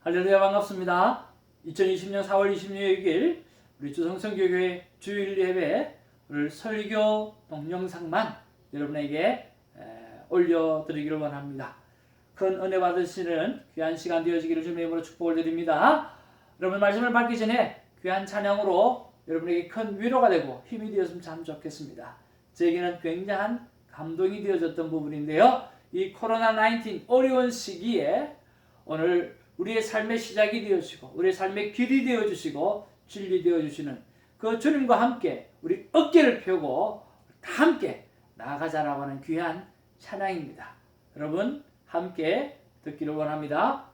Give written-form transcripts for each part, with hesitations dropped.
할렐루야, 반갑습니다. 2020년 4월 26일 우리 주성성교회 주일 예배 오늘 설교 동영상만 여러분에게 올려드리기를 원합니다. 큰 은혜 받으시는 귀한 시간 되어지기를 주님의 이름으로 축복을 드립니다. 여러분, 말씀을 받기 전에 귀한 찬양으로 여러분에게 큰 위로가 되고 힘이 되었으면 참 좋겠습니다. 저에게는 굉장한 감동이 되어졌던 부분인데요. 이 코로나19 어려운 시기에 오늘 우리의 삶의 시작이 되어주시고 우리의 삶의 길이 되어주시고 진리 되어주시는 그 주님과 함께 우리 어깨를 펴고 다 함께 나아가자라고 하는 귀한 찬양입니다. 여러분 함께 듣기를 원합니다.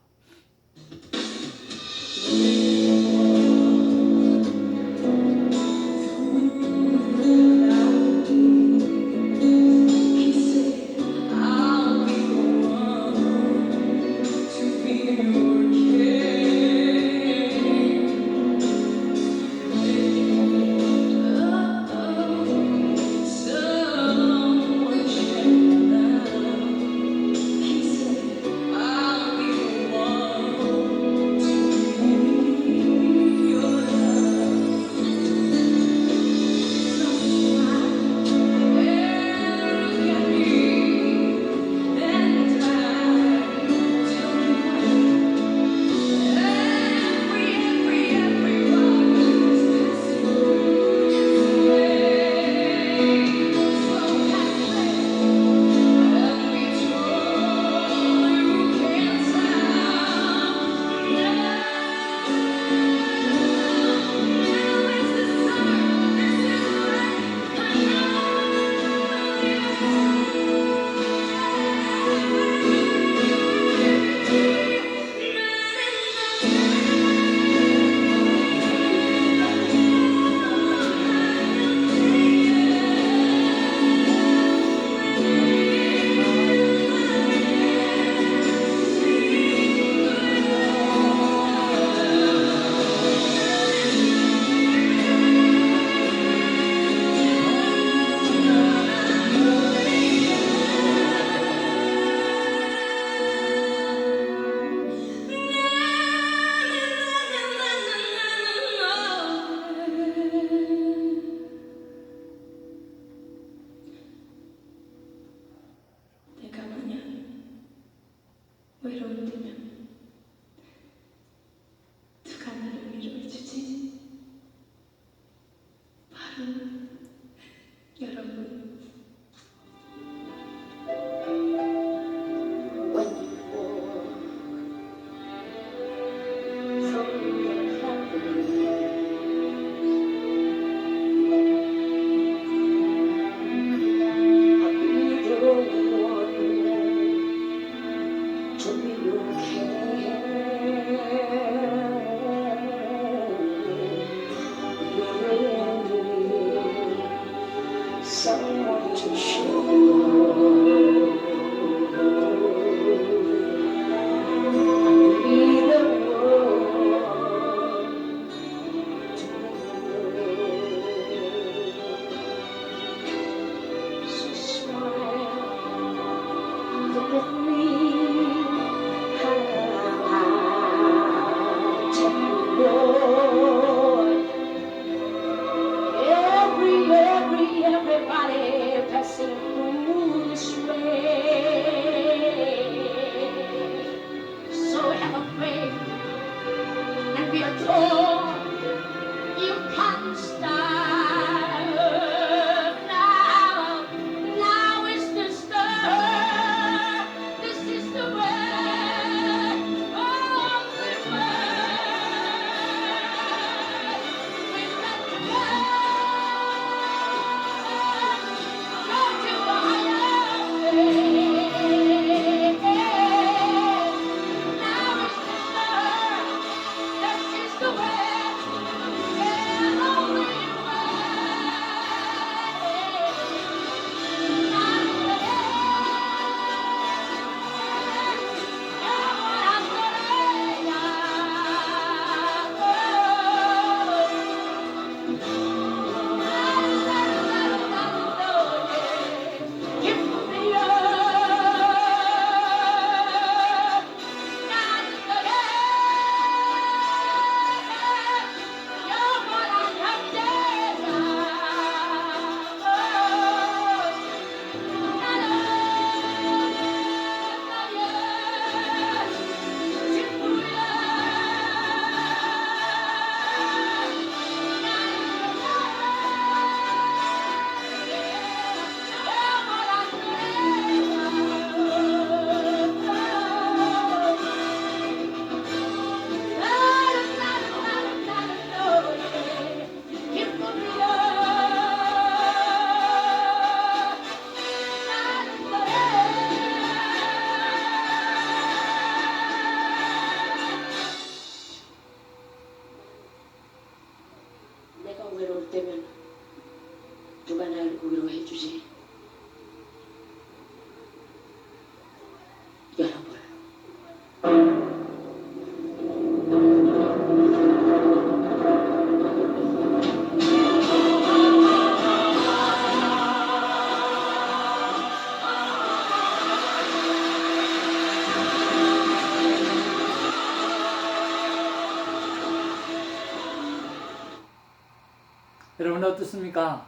여러분 어떻습니까?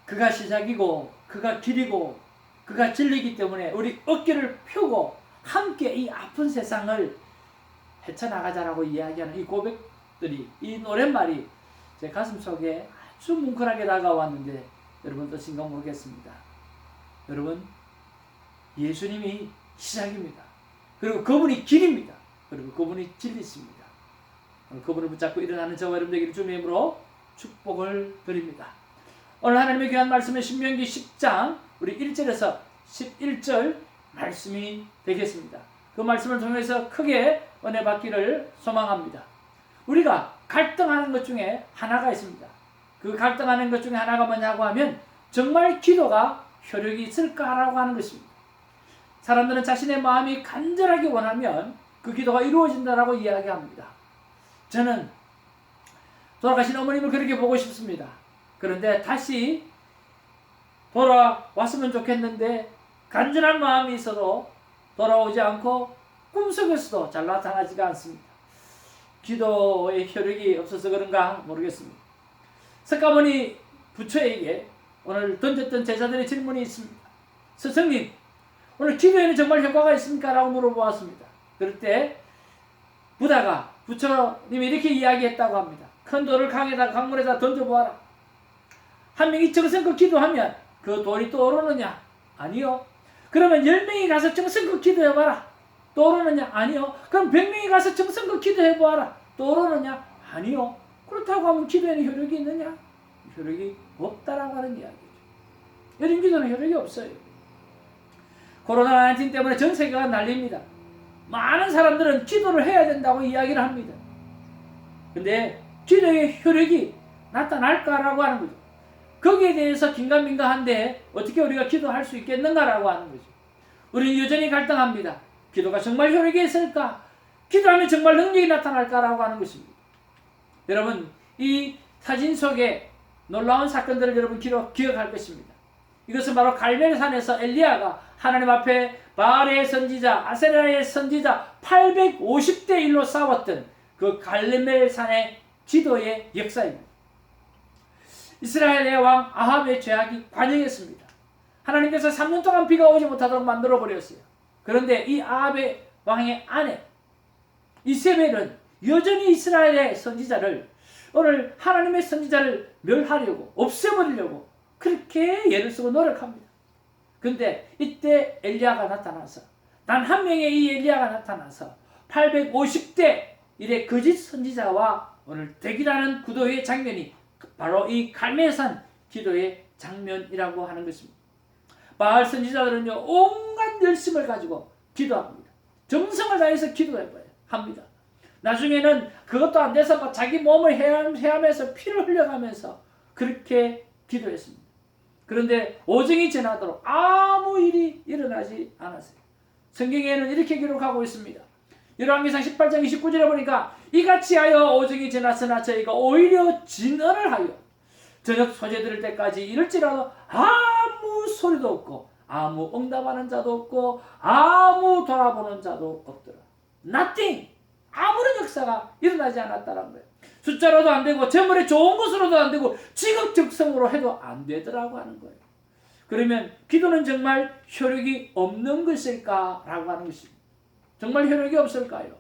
그가 시작이고 그가 길이고 그가 진리이기 때문에 우리 어깨를 펴고 함께 이 아픈 세상을 헤쳐나가자라고 이야기하는 이 고백들이, 이 노랫말이 제 가슴 속에 아주 뭉클하게 다가왔는데 여러분 어떠신가 모르겠습니다. 여러분, 예수님이 시작입니다. 그리고 그분이 길입니다. 그리고 그분이 진리십니다. 그분을 붙잡고 일어나는 저와 여러분 되기를 주님의 이름으로 축복을 드립니다. 오늘 하나님의 귀한 말씀은 신명기 10장 우리 1절에서 11절 말씀이 되겠습니다. 그 말씀을 통해서 크게 은혜 받기를 소망합니다. 우리가 갈등하는 것 중에 하나가 있습니다. 그 갈등하는 것 중에 하나가 뭐냐고 하면 정말 기도가 효력이 있을까라고 하는 것입니다. 사람들은 자신의 마음이 간절하게 원하면 그 기도가 이루어진다라고 이야기합니다. 저는 돌아가신 어머님을 그렇게 보고 싶습니다. 그런데 다시 돌아왔으면 좋겠는데 간절한 마음이 있어도 돌아오지 않고 꿈속에서도 잘 나타나지가 않습니다. 기도의 효력이 없어서 그런가 모르겠습니다. 석가모니 부처에게 오늘 던졌던 제자들의 질문이 있습니다. 스승님, 오늘 기도에는 정말 효과가 있습니까? 라고 물어보았습니다. 그럴 때 부다가 부처님이 이렇게 이야기했다고 합니다. 큰 돌을 강물에다 던져보아라. 한 명이 정성껏 기도하면 그 돌이 떠오르느냐? 아니요. 그러면 10명이 가서 정성껏 기도해봐라. 떠오르느냐? 아니요. 그럼 100명이 가서 정성껏 기도해보아라. 떠오르느냐? 아니요. 그렇다고 하면 기도에는 효력이 있느냐? 효력이 없다라고 하는 이야기죠. 요즘 기도는 효력이 없어요. 코로나19 때문에 전 세계가 난립니다. 많은 사람들은 기도를 해야 된다고 이야기를 합니다. 근데 기도의 효력이 나타날까라고 하는 거죠. 거기에 대해서 긴가민가한데 어떻게 우리가 기도할 수 있겠는가라고 하는 거죠. 우리는 여전히 갈등합니다. 기도가 정말 효력이 있을까? 기도하면 정말 능력이 나타날까라고 하는 것입니다. 여러분, 이 사진 속에 놀라운 사건들을 여러분 기억할 것입니다. 이것은 바로 갈멜산에서 엘리야가 하나님 앞에 바알의 선지자, 아세라의 선지자 850대 1로 싸웠던 그 갈멜산의 기도의 역사입니다. 이스라엘의 왕 아합의 죄악이 관영했습니다. 하나님께서 3년 동안 비가 오지 못하도록 만들어버렸어요. 그런데 이 아합의 왕의 아내 이세벨은 여전히 이스라엘의 선지자를, 오늘 하나님의 선지자를 멸하려고, 없애버리려고 그렇게 애를 쓰고 노력합니다. 근데 이때 엘리야가 나타나서, 단 한 명의 이 엘리야가 나타나서 850대 1의 거짓 선지자와 오늘 대기라는 구도의 장면이 바로 이 갈멜산 기도의 장면이라고 하는 것입니다. 바알 선지자들은요, 온갖 열심을 가지고 기도합니다. 정성을 다해서 기도해합니다. 나중에는 그것도 안 돼서 막 자기 몸을 헤아면서 피를 흘려가면서 그렇게 기도했습니다. 그런데 오정이 지나도록 아무 일이 일어나지 않았어요. 성경에는 이렇게 기록하고 있습니다. 열왕기상 18장 29절에 보니까 이같이 하여 오정이 지났으나 저희가 오히려 진언을 하여 저녁 소재 들을 때까지 이럴지라도 아무 소리도 없고 아무 응답하는 자도 없고 아무 돌아보는 자도 없더라. Nothing! 아무런 역사가 일어나지 않았다는 거예요. 숫자로도 안 되고 재물의 좋은 것으로도 안 되고 지극적성으로 해도 안 되더라고 하는 거예요. 그러면 기도는 정말 효력이 없는 것일까라고 하는 것입니다. 정말 효력이 없을까요?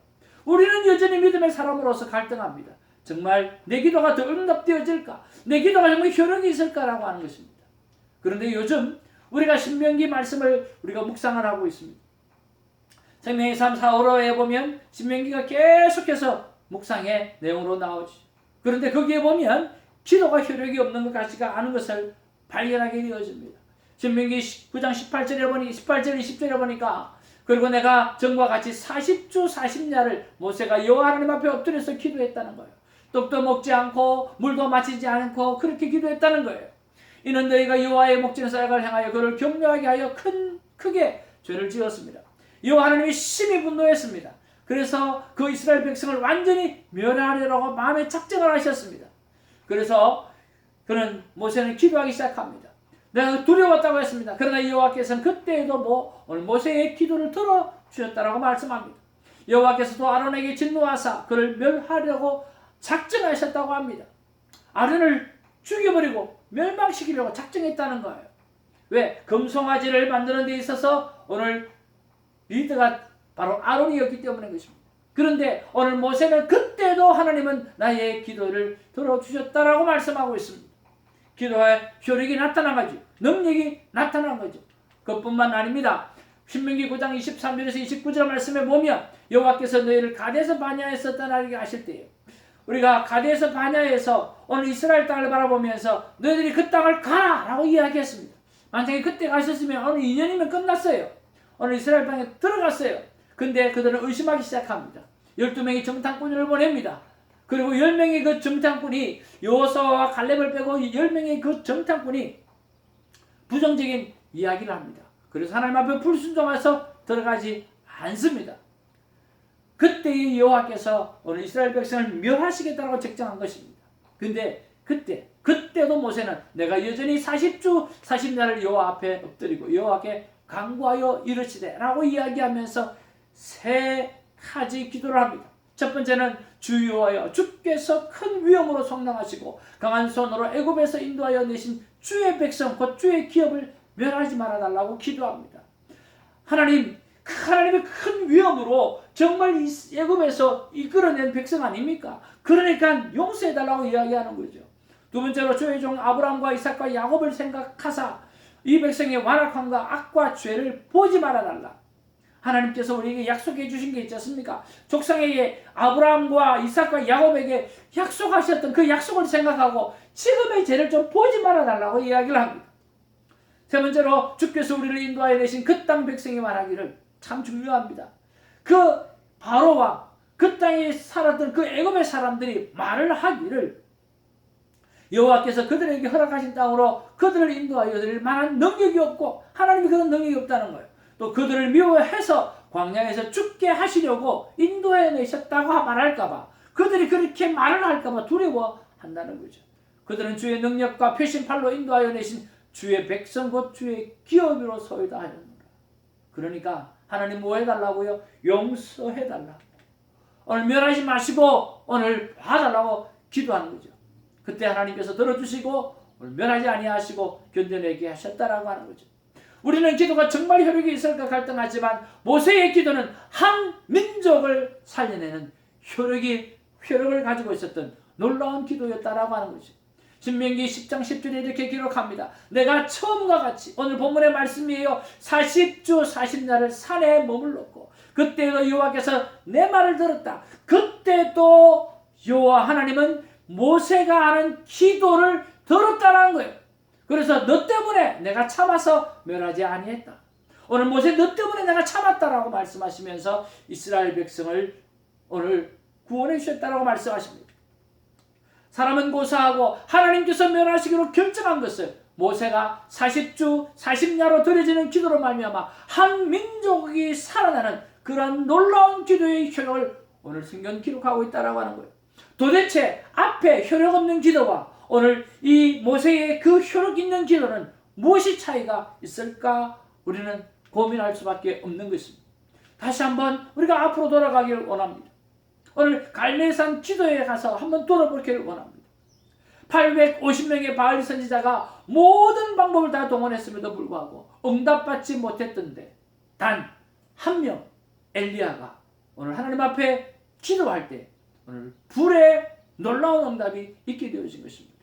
우리는 여전히 믿음의 사람으로서 갈등합니다. 정말 내 기도가 더 응답되어질까? 내 기도가 정말 효력이 있을까라고 하는 것입니다. 그런데 요즘 우리가 신명기 말씀을 우리가 묵상을 하고 있습니다. 생명의 삶 4, 5호에 보면 신명기가 계속해서 묵상의 내용으로 나오죠. 그런데 거기에 보면 기도가 효력이 없는 것 같지가 않은 것을 발견하게 되어집니다. 신명기 9장 18절 20절에 보니까 그리고 내가 전과 같이 40주 40야를 모세가 여호와 하나님 앞에 엎드려서 기도했다는 거예요. 떡도 먹지 않고 물도 마시지 않고 그렇게 기도했다는 거예요. 이는 너희가 여호와의 목전 사역을 향하여 그를 격려하게 하여 크게 죄를 지었습니다. 여호와 하나님이 심히 분노했습니다. 그래서 그 이스라엘 백성을 완전히 멸하려고 마음에 작정을 하셨습니다. 그래서 그는 모세는 기도하기 시작합니다. 내가 두려웠다고 했습니다. 그러나 여호와께서는 그때에도 오늘 모세의 기도를 들어주셨다라고 말씀합니다. 여호와께서도 아론에게 진노하사 그를 멸하려고 작정하셨다고 합니다. 아론을 죽여버리고 멸망시키려고 작정했다는 거예요. 왜? 금송아지를 만드는 데 있어서 오늘 리더가 바로 아론이었기 때문인 것입니다. 그런데 오늘 모세는 그때도 하나님은 나의 기도를 들어주셨다라고 말씀하고 있습니다. 기도의 효력이 나타난 거죠. 능력이 나타난 거죠. 그것뿐만 아닙니다. 신명기 9장 23절에서 29절 말씀에 보면 여호와께서 너희를 가데스 바냐에 썼다라고 하실 때예요. 우리가 가데스 바냐에서 오늘 이스라엘 땅을 바라보면서 너희들이 그 땅을 가라라고 이야기했습니다. 만약에 그때 가셨으면 오늘 2년이면 끝났어요. 오늘 이스라엘 땅에 들어갔어요. 근데 그들은 의심하기 시작합니다. 12명의 정탐꾼을 보냅니다. 그리고 10명의 그 정탐꾼이 여호수아와 갈렙을 빼고 10명의 그 정탐꾼이 부정적인 이야기를 합니다. 그래서 하나님 앞에 불순종해서 들어가지 않습니다. 그때 여호와께서 오늘 이스라엘 백성을 멸하시겠다고 책정한 것입니다. 근데 그때도 모세는 내가 여전히 40주 40날을 여호와 앞에 엎드리고 여호와께 간구하여 이르시되 라고 이야기하면서 세 가지 기도를 합니다. 첫 번째는 주 여호와여 주께서 큰 위엄으로 성령하시고 강한 손으로 애굽에서 인도하여 내신 주의 백성 곧 주의 기업을 멸하지 말아달라고 기도합니다. 하나님의 큰 위엄으로 정말 애굽에서 이끌어낸 백성 아닙니까? 그러니까 용서해달라고 이야기하는 거죠. 두 번째로 주의 종 아브라함과 이삭과 야곱을 생각하사 이 백성의 완악함과 악과 죄를 보지 말아달라. 하나님께서 우리에게 약속해 주신 게 있지 않습니까? 족상에게 아브라함과 이삭과 야곱에게 약속하셨던 그 약속을 생각하고 지금의 죄를 좀 보지 말아달라고 이야기를 합니다. 세 번째로 주께서 우리를 인도하여 내신 그 땅 백성이 말하기를 참 중요합니다. 그 바로와 그 땅에 살았던 그 애굽의 사람들이 말을 하기를 여호와께서 그들에게 허락하신 땅으로 그들을 인도하여 드릴 만한 능력이 없고 하나님이 그런 능력이 없다는 거예요. 또 그들을 미워해서 광야에서 죽게 하시려고 인도해 내셨다고 말할까봐 그들이 그렇게 말을 할까봐 두려워한다는 거죠. 그들은 주의 능력과 표심팔로 인도하여 내신 주의 백성 곧 주의 기업으로 소유다 하였노라. 그러니까 하나님 뭐 해달라고요? 용서해달라고. 오늘 멸하지 마시고 오늘 봐달라고 기도하는 거죠. 그때 하나님께서 들어주시고 오늘 멸하지 아니하시고 견뎌내게 하셨다라고 하는 거죠. 우리는 기도가 정말 효력이 있을까 갈등하지만 모세의 기도는 한 민족을 살려내는 효력을 가지고 있었던 놀라운 기도였다라고 하는 거죠. 신명기 10장 10절에 이렇게 기록합니다. 내가 처음과 같이 오늘 본문의 말씀이에요. 40주 40날을 산에 머물렀고 그때도 여호와께서 내 말을 들었다. 그때도 여호와 하나님은 모세가 하는 기도를 들었다는 거예요. 그래서 너 때문에 내가 참아서 멸하지 아니했다. 오늘 모세 너 때문에 내가 참았다라고 말씀하시면서 이스라엘 백성을 오늘 구원해 주셨다라고 말씀하십니다. 사람은 고사하고 하나님께서 멸하시기로 결정한 것을 모세가 40주 40야로 드려지는 기도로 말미암아 한 민족이 살아나는 그런 놀라운 기도의 효력을 오늘 성경 기록하고 있다라고 하는 거예요. 도대체 앞에 효력 없는 기도와 오늘 이 모세의 그 효력 있는 기도는 무엇이 차이가 있을까? 우리는 고민할 수밖에 없는 것입니다. 다시 한번 우리가 앞으로 돌아가기를 원합니다. 오늘 갈멜산 기도에 가서 한번 돌아보기를 원합니다. 850명의 바알 선지자가 모든 방법을 다 동원했음에도 불구하고 응답받지 못했던데 단 한 명 엘리야가 오늘 하나님 앞에 기도할 때 오늘 불의 놀라운 응답이 있게 되어진 것입니다.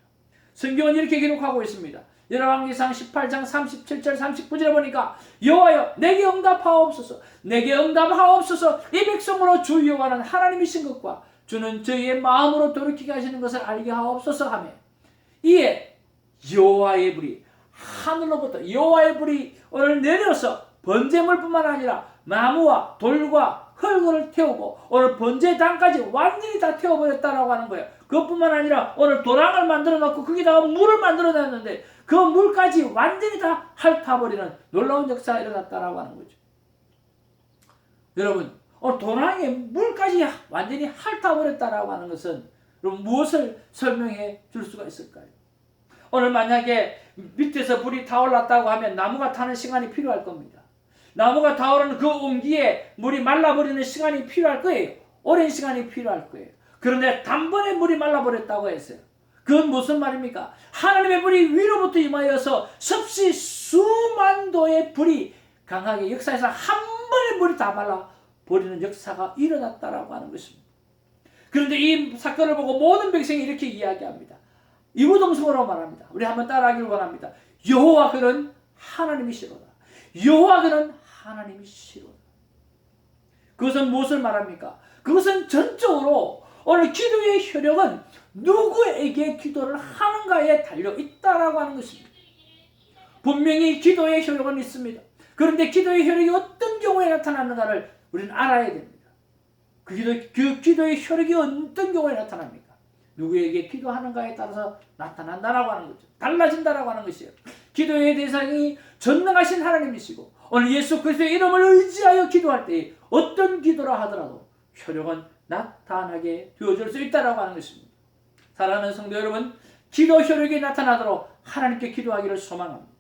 성경은 이렇게 기록하고 있습니다. 열왕기상 18장 37절 39절에 보니까 여호와여 내게 응답하옵소서 내게 응답하옵소서 이 백성으로 주 여호와는 하나님이신 것과 주는 저희의 마음으로 돌이키게 하시는 것을 알게 하옵소서 하며 이에 여호와의 불이 하늘로부터 여호와의 불이 오늘 내려서 번제물뿐만 아니라 나무와 돌과 흙을 태우고 오늘 번제단까지 완전히 다 태워버렸다라고 하는 거예요. 그것뿐만 아니라 오늘 도랑을 만들어 놓고 거기다가 물을 만들어 놨는데 그 물까지 완전히 다 핥아버리는 놀라운 역사가 일어났다라고 하는 거죠. 여러분 오늘 도랑에 물까지 완전히 핥아버렸다라고 하는 것은 여러분 무엇을 설명해 줄 수가 있을까요? 오늘 만약에 밑에서 불이 타올랐다고 하면 나무가 타는 시간이 필요할 겁니다. 나무가 타오르는 그 온기에 물이 말라버리는 시간이 필요할 거예요. 오랜 시간이 필요할 거예요. 그런데 단번에 물이 말라버렸다고 했어요. 그건 무슨 말입니까? 하나님의 불이 위로부터 임하여서 섭씨 수만도의 불이 강하게 역사에서 한 번에 불이 다 말라 버리는 역사가 일어났다라고 하는 것입니다. 그런데 이 사건을 보고 모든 백성이 이렇게 이야기합니다. 이구동성으로 말합니다. 우리 한번 따라하기를 원합니다. 여호와 그는 하나님이시로다. 여호와 그는 하나님이시로다. 그것은 무엇을 말합니까? 그것은 전적으로 오늘 기도의 효력은 누구에게 기도를 하는가에 달려 있다라고 하는 것입니다. 분명히 기도의 효력은 있습니다. 그런데 기도의 효력이 어떤 경우에 나타나는가를 우리는 알아야 됩니다. 그 기도의 효력이 어떤 경우에 나타납니까? 누구에게 기도하는가에 따라서 나타난다라고 하는 거죠. 달라진다라고 하는 것이에요. 기도의 대상이 전능하신 하나님이시고 오늘 예수 그리스도의 이름을 의지하여 기도할 때 어떤 기도라 하더라도 효력은 나타나게 되어질 수 있다라고 하는 것입니다. 사랑하는 성도 여러분, 기도 효력이 나타나도록 하나님께 기도하기를 소망합니다.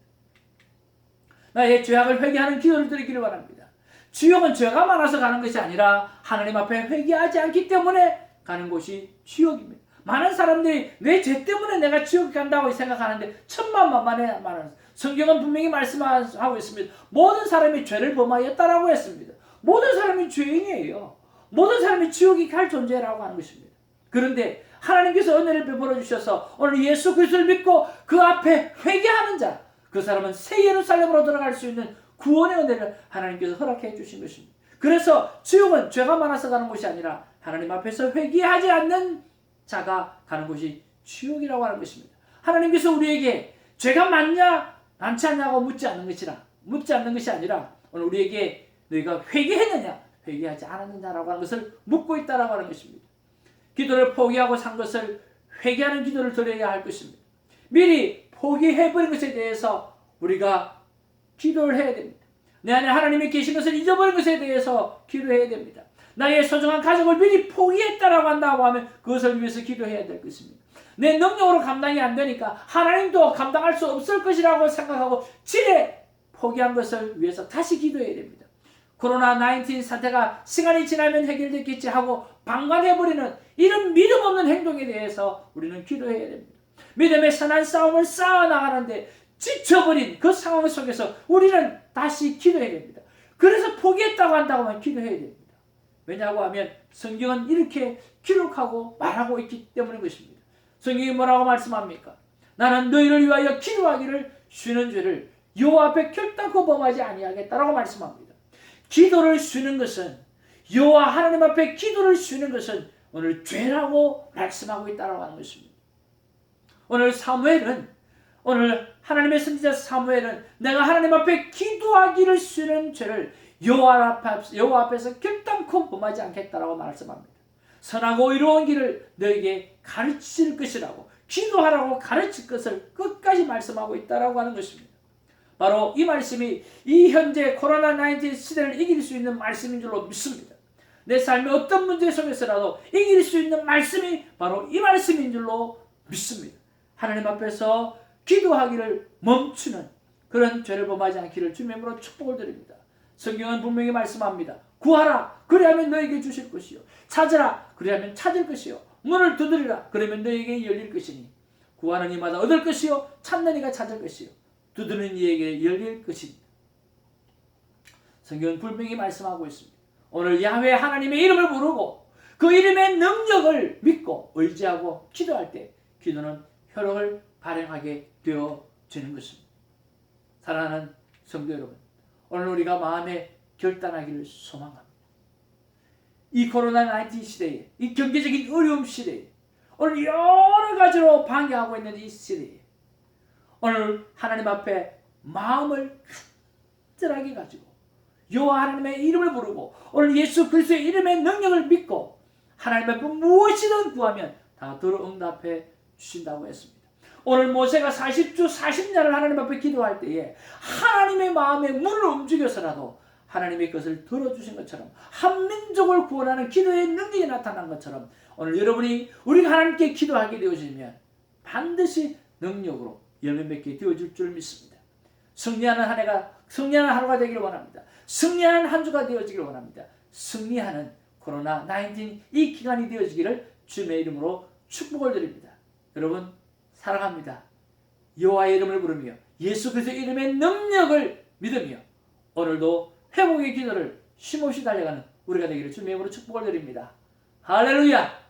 나의 죄악을 회개하는 기도를 드리기를 바랍니다. 지옥은 죄가 많아서 가는 것이 아니라 하나님 앞에 회개하지 않기 때문에 가는 곳이 지옥입니다. 많은 사람들이 내 죄 때문에 내가 지옥에 간다고 생각하는데 천만만만에 많은 성경은 분명히 말씀하고 있습니다. 모든 사람이 죄를 범하였다라고 했습니다. 모든 사람이 죄인이에요. 모든 사람이 지옥에 갈 존재라고 하는 것입니다. 그런데 하나님께서 은혜를 베풀어 주셔서 오늘 예수 그리스도를 믿고 그 앞에 회개하는 자, 그 사람은 새 예루살렘으로 들어갈 수 있는 구원의 은혜를 하나님께서 허락해 주신 것입니다. 그래서 지옥은 죄가 많아서 가는 곳이 아니라 하나님 앞에서 회개하지 않는 자가 가는 곳이 지옥이라고 하는 것입니다. 하나님께서 우리에게 죄가 많냐 많지 않냐고 묻지 않는 것이 아니라 오늘 우리에게 너희가 회개했느냐 회개하지 않았느냐라고 하는 것을 묻고 있다라고 하는 것입니다. 기도를 포기하고 산 것을 회개하는 기도를 드려야 할 것입니다. 미리 포기해버린 것에 대해서 우리가 기도를 해야 됩니다. 내 안에 하나님이 계신 것을 잊어버린 것에 대해서 기도해야 됩니다. 나의 소중한 가족을 미리 포기했다라고 한다고 하면 그것을 위해서 기도해야 될 것입니다. 내 능력으로 감당이 안 되니까 하나님도 감당할 수 없을 것이라고 생각하고 지레 포기한 것을 위해서 다시 기도해야 됩니다. 코로나19 사태가 시간이 지나면 해결됐겠지 하고 방관해버리는 이런 믿음 없는 행동에 대해서 우리는 기도해야 됩니다. 믿음의 선한 싸움을 쌓아나가는데 지쳐버린 그 상황 속에서 우리는 다시 기도해야 됩니다. 그래서 포기했다고 한다고 하면 기도해야 됩니다. 왜냐하고 하면 성경은 이렇게 기록하고 말하고 있기 때문인 것입니다. 성경이 뭐라고 말씀합니까? 나는 너희를 위하여 기도하기를 쉬는 죄를 여호와 앞에 결단코 범하지 아니하겠다라고 말씀합니다. 기도를 쉬는 것은 여호와 하나님 앞에 기도를 쉬는 것은 오늘 죄라고 말씀하고 있다라고 하는 것입니다. 오늘 하나님의 선지자 사무엘은 내가 하나님 앞에 기도하기를 쉬는 죄를 여호와 앞에서 결단코 범하지 않겠다라고 말씀합니다. 선하고 의로운 길을 너에게 가르칠 것이라고 기도하라고 가르칠 것을 끝까지 말씀하고 있다라고 하는 것입니다. 바로 이 말씀이 이 현재 코로나19 시대를 이길 수 있는 말씀인 줄로 믿습니다. 내 삶의 어떤 문제 속에서라도 이길 수 있는 말씀이 바로 이 말씀인 줄로 믿습니다. 하나님 앞에서 기도하기를 멈추는 그런 죄를 범하지 않기를 주님의 이름으로 축복을 드립니다. 성경은 분명히 말씀합니다. 구하라 그리하면 너에게 주실 것이요 찾으라 그리하면 찾을 것이요 문을 두드리라 그러면 너에게 열릴 것이니 구하는 이마다 얻을 것이요 찾는 이가 찾을 것이요 두드리는 이에게 열릴 것입니다. 성경은 분명히 말씀하고 있습니다. 오늘 야훼 하나님의 이름을 부르고 그 이름의 능력을 믿고 의지하고 기도할 때 기도는 효력을 발행하게 되어지는 것입니다. 사랑하는 성도 여러분, 오늘 우리가 마음에 결단하기를 소망합니다. 이 코로나19 시대에, 이 경제적인 어려움 시대에, 오늘 여러 가지로 방해하고 있는 이 시대에 오늘 하나님 앞에 마음을 간절하게 가지고 여호와 하나님의 이름을 부르고 오늘 예수 그리스도의 이름의 능력을 믿고 하나님 앞에 무엇이든 구하면 다 들어 응답해 주신다고 했습니다. 오늘 모세가 40주 40년을 하나님 앞에 기도할 때에 하나님의 마음의 문을 움직여서라도 하나님의 것을 들어주신 것처럼 한 민족을 구원하는 기도의 능력이 나타난 것처럼 오늘 여러분이 우리가 하나님께 기도하게 되어지면 반드시 능력으로 열매 맺게 되어질 줄 믿습니다. 승리하는 하루가 되기를 원합니다. 승리하는 한 주가 되어지기를 원합니다. 승리하는 코로나19 이 기간이 되어지기를 주님의 이름으로 축복을 드립니다. 여러분 사랑합니다. 여호와의 이름을 부르며 예수 그리스도의 이름의 능력을 믿으며 오늘도 회복의 기도를 쉼없이 달려가는 우리가 되기를 주님의 이름으로 축복을 드립니다. 할렐루야!